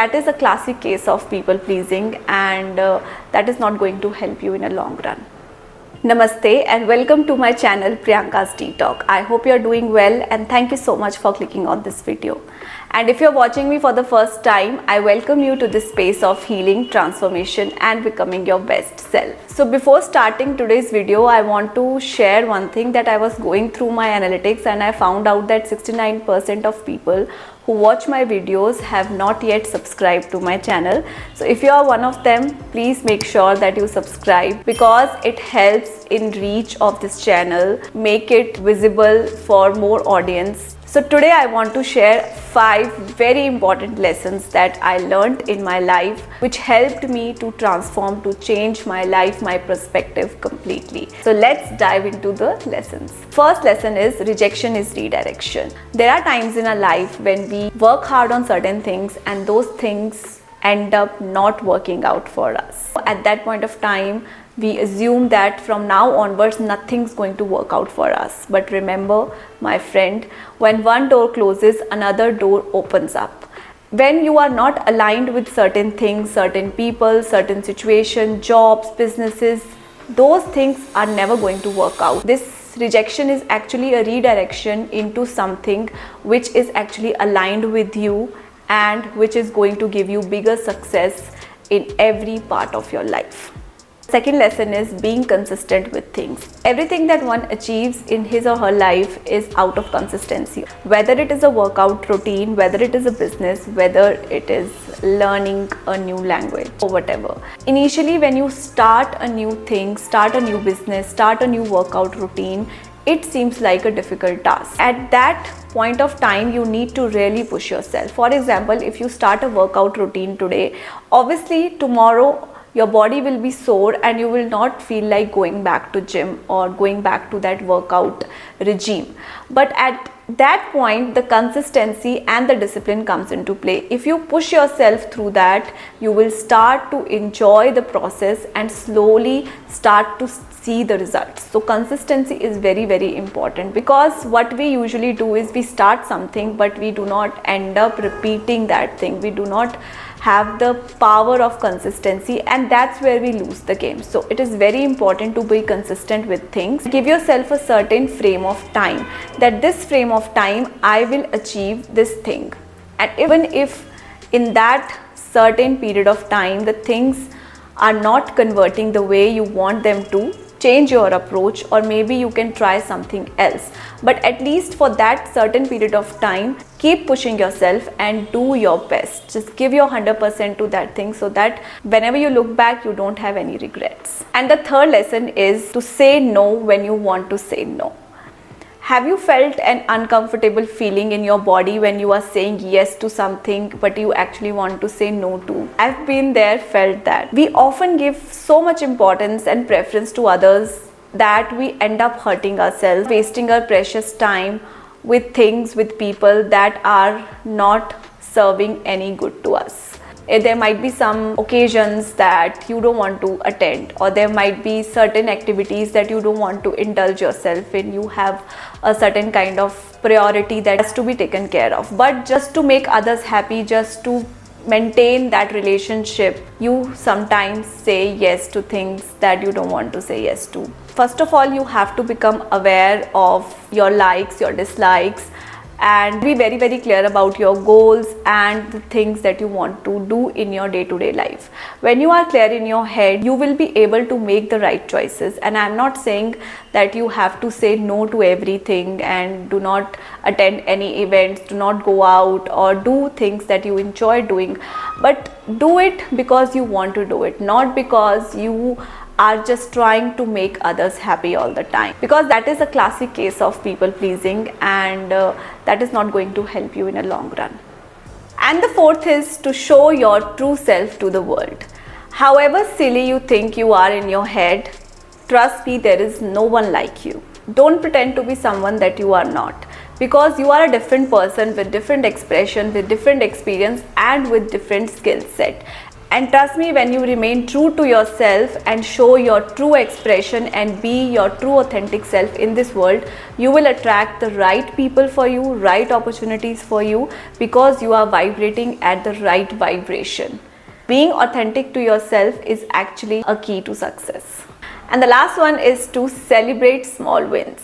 That is a classic case of people pleasing, and that is not going to help you in a long run. Namaste and welcome to my channel Priyanka's Tea Talk. I hope you are doing well and thank you so much for clicking on this video. And if you're watching me for the first time, I welcome you to this space of healing, transformation and becoming your best self. So before starting today's video, I want to share one thing that I was going through my analytics and I found out that 69% of people who watch my videos have not yet subscribed to my channel. So if you are one of them, please make sure that you subscribe because it helps in reach of this channel, make it visible for more audience. So today I want to share 5 very important lessons that I learned in my life which helped me to transform, to change my life, my perspective completely. So let's dive into the lessons. First lesson is rejection is redirection. There are times in our life when we work hard on certain things and those things end up not working out for us. At that point of time, we assume that from now onwards nothing's going to work out for us. But remember, my friend, when one door closes, another door opens up. When you are not aligned with certain things, certain people, certain situations, jobs, businesses, those things are never going to work out. This rejection is actually a redirection into something which is actually aligned with you and which is going to give you bigger success in every part of your life. Second lesson is being consistent with things. Everything that one achieves in his or her life is out of consistency. Whether it is a workout routine, whether it is a business, whether it is learning a new language or whatever. Initially, when you start a new thing, start a new business, start a new workout routine, it seems like a difficult task. At that point of time, you need to really push yourself. For example, if you start a workout routine today, obviously tomorrow your body will be sore and you will not feel like going back to gym or going back to that workout regime. But at that point, the consistency and the discipline comes into play. If you push yourself through that, you will start to enjoy the process and slowly start to see the results. So consistency is very, very important because what we usually do is we start something but we do not end up repeating that thing. We do not have the power of consistency and that's where we lose the game. So it is very important to be consistent with things. Give yourself a certain frame of time that this frame of time I will achieve this thing, and even if in that certain period of time the things are not converting the way you want them to, change your approach or maybe you can try something else. But at least for that certain period of time, keep pushing yourself and do your best. Just give your 100% to that thing so that whenever you look back, you don't have any regrets. And the third lesson is to say no when you want to say no. Have you felt an uncomfortable feeling in your body when you are saying yes to something but you actually want to say no to? I've been there, felt that. We often give so much importance and preference to others that we end up hurting ourselves, wasting our precious time with things, with people that are not serving any good to us. There might be some occasions that you don't want to attend, or there might be certain activities that you don't want to indulge yourself in. You have a certain kind of priority that has to be taken care of. But just to make others happy, just to maintain that relationship, you sometimes say yes to things that you don't want to say yes to. First of all, you have to become aware of your likes, your dislikes, and be very, very clear about your goals and the things that you want to do in your day-to-day life. When you are clear in your head, you will be able to make the right choices. And I'm not saying that you have to say no to everything and do not attend any events, do not go out or do things that you enjoy doing, but do it because you want to do it, not because you are just trying to make others happy all the time, because that is a classic case of people pleasing and that is not going to help you in a long run. And the fourth is to show your true self to the world. However silly you think you are in your head, trust me, there is no one like you. Don't pretend to be someone that you are not, because you are a different person with different expression, with different experience and with different skill set. And trust me, when you remain true to yourself and show your true expression and be your true authentic self in this world, you will attract the right people for you, right opportunities for you, because you are vibrating at the right vibration. Being authentic to yourself is actually a key to success. And the last one is to celebrate small wins.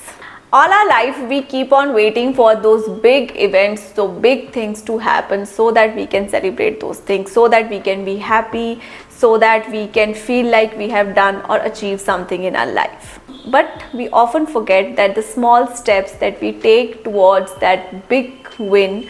All our life we keep on waiting for those big events, so big things to happen, so that we can celebrate those things, so that we can be happy, so that we can feel like we have done or achieved something in our life. But we often forget that the small steps that we take towards that big win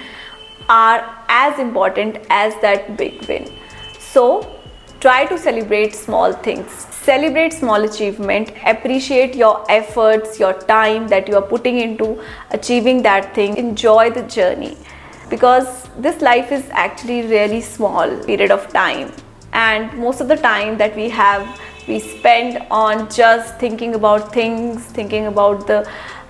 are as important as that big win. So try to celebrate small things, celebrate small achievement, appreciate your efforts, your time that you are putting into achieving that thing. Enjoy the journey, because this life is actually really small period of time, and most of the time that we have, we spend on just thinking about things, thinking about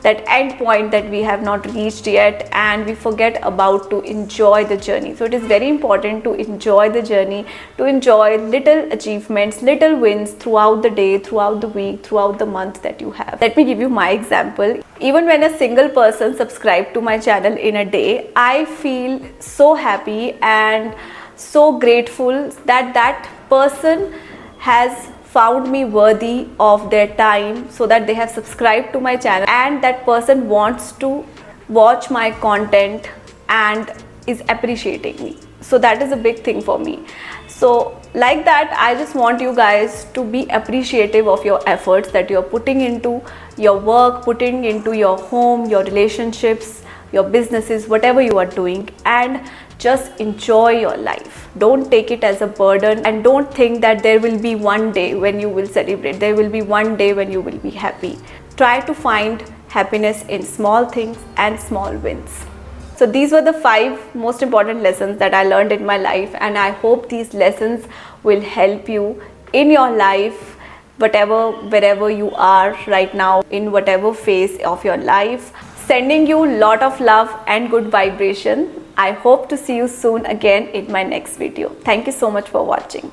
that end point that we have not reached yet, and we forget about to enjoy the journey. So it is very important to enjoy the journey, to enjoy little achievements, little wins throughout the day, throughout the week, throughout the month that you have. Let me give you my example. Even when a single person subscribes to my channel in a day, I feel so happy and so grateful that that person has found me worthy of their time, so that they have subscribed to my channel, and that person wants to watch my content and is appreciating me. So that is a big thing for me. So like that, I just want you guys to be appreciative of your efforts that you are putting into your work, putting into your home, your relationships, your businesses, whatever you are doing, and just enjoy your life. Don't take it as a burden, and don't think that there will be one day when you will celebrate, there will be one day when you will be happy. Try to find happiness in small things and small wins. So these were the 5 most important lessons that I learned in my life, and I hope these lessons will help you in your life, wherever you are right now, in whatever phase of your life. Sending you lot of love and good vibration. I hope to see you soon again in my next video. Thank you so much for watching.